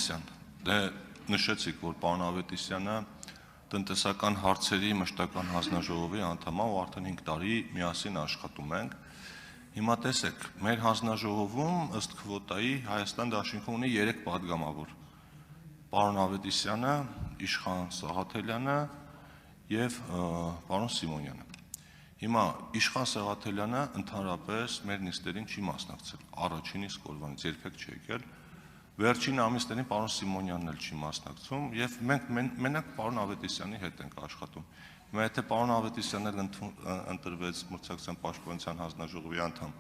Ավետիսյան, դե նշեցիք, որ պարոն Ավետիսյանը տնտեսական հարցերի մշտական հանձնաժողովի անդամ է ու արդեն 5 տարի միասին աշխատում ենք։ Հիմա տեսեք, մեր հանձնաժողովում ըստ քվոտայի Հայաստան դաշինքը ունի 3 պատգամավոր. պարոն Ավետիսյանը, Իշխան Սաղաթելյանը եւ պարոն Սիմոնյանը։ Հիմա Իշխան Սաղաթելյանը ընդհանրապես մեր նիստերին չի մասնակցել, առաջին իսկ օրվանից երբեք չի եկել։ Վերջին ամիսներին պարոն Սիմոնյանն էլ չի մասնակցում եւ մենք մենակ պարոն Ավետիսյանի հետ ենք աշխատում։ Հիմա եթե պարոն Ավետիսյանն ընտրվեց մրցակցության պաշտպանության հանձնաժողովի անդամ,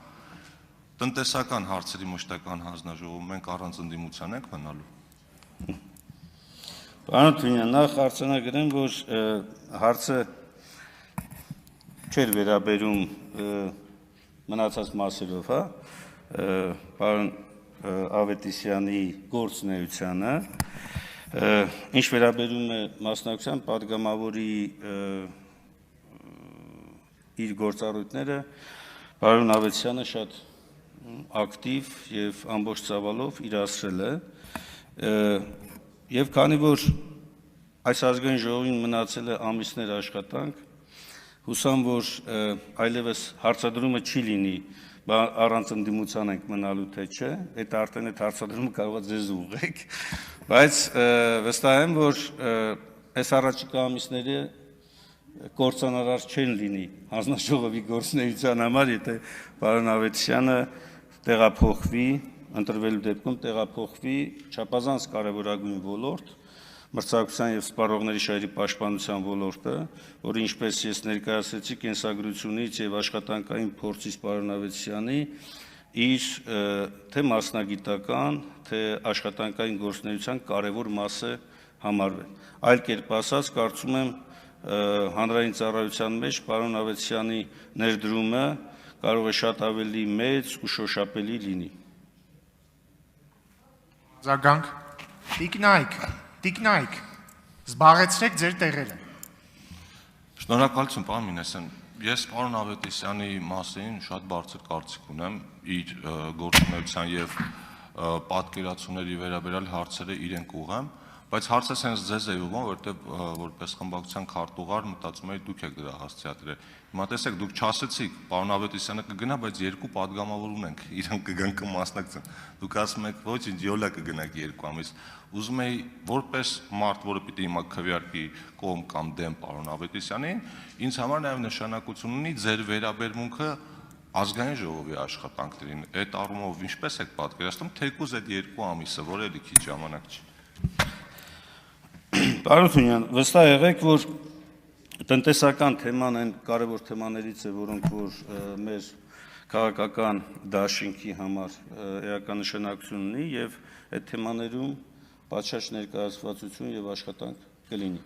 տնտեսական հարցերի մշտական հանձնաժողովում մենք առանց ընդդիմության ենք մնալու։ Պարոն Թունյան, նախ արձանագրեմ, որ հարցը չէր վերաբերում մնացած մասերով, պարոն Ավետիսյանի գործունեությանը, ինչ վերաբերում է մասնակցության պատգամավորի իր գործառույթները, պարոն Ավետիսյանը շատ ակտիվ եւ ամբողջ ծավալով իրացրել է եւ քանի որ այս ազգային ժողովին մնացել է ամիսներ աշխատանք, հուսամ, որ այլևս հարցադրումը չի լինի առանց ընդդիմության ենք մնալու թե չէ, այդ արդեն այդ հարցադրումը կարող է ձեզ ուղղեք, բայց վստահ եմ, որ այս առաջիկա ամիսները կործանարար չեն լինի հանձնաժողովի գործունեության համար, եթե պարոն Ավետիսյանը տեղափոխվի, ընտրվելու դեպքում տեղափոխվի չափազանց կարևորագույն ոլորտ, մրցակցության եւ սպառողների շահերի պաշտպանության ոլորտը, որը ինչպես ես ներկայացրեցի կենսագրությունից եւ աշխատանքային փորձից պարոն Ավետիսյանի իր թե մասնագիտական, թե աշխատանքային գործունեության կարևոր մաս է համարվել։ Այլ կերպ ասած, կարծում եմ հանրային ծառայության մեջ պարոն Ավետիսյանի ներդրումը կարող է շատ ավելի մեծ ու շոշափելի լինի։ Զագանք, Տիկնայք, զբաղեցրեք ձեր տեղերը։ Շնորհակալություն, պարոն Մինասյան։ Ես պարոն Ավետիսյանի մասին շատ բարձր կարծիք ունեմ, իր գործունեության եւ պատկերացումների վերաբերյալ հարցերը իրեն կուղեմ, բայց հարցը հենց ձեզ է ուղղում, որտեղ որպես խմբակցության քարտուղար մտածում եմ դուք եք դրա հասցեատրել։ Հիմա տեսեք, դուք չասեցիք, պարոն Ավետիսյանը կգնա, բայց 2 պատգամավոր ունենք, իրանք կգան կմասնակցեն։ Դուք ասում եք, ոչինչ, յոլա կգնաք 2 ամիս։ Ուզում եի որպես մարդ, որը պիտի հիմա քվեարկի կողմ կամ դեմ պարոն Ավետիսյանին, ինձ համար նաև նշանակություն ունի ձեր վերաբերմունքը ազգային ժողովի աշխատանքներին։ Այդ առումով ինչպես եք պատկերացնում, թեկուզ այդ 2 ամիսը, որ էլի քիչ ժամանակ չի։ Պարոն Թունյան, վստահ եղեք, որ տնտեսական թեման այն կարևոր թեմաներից է, որոնք որ մեր քաղաքական դաշինքի համար էական նշանակություն ունի եւ այդ թեմաներում պատշաճ ներկայացվածություն եւ աշխատանք կլինի։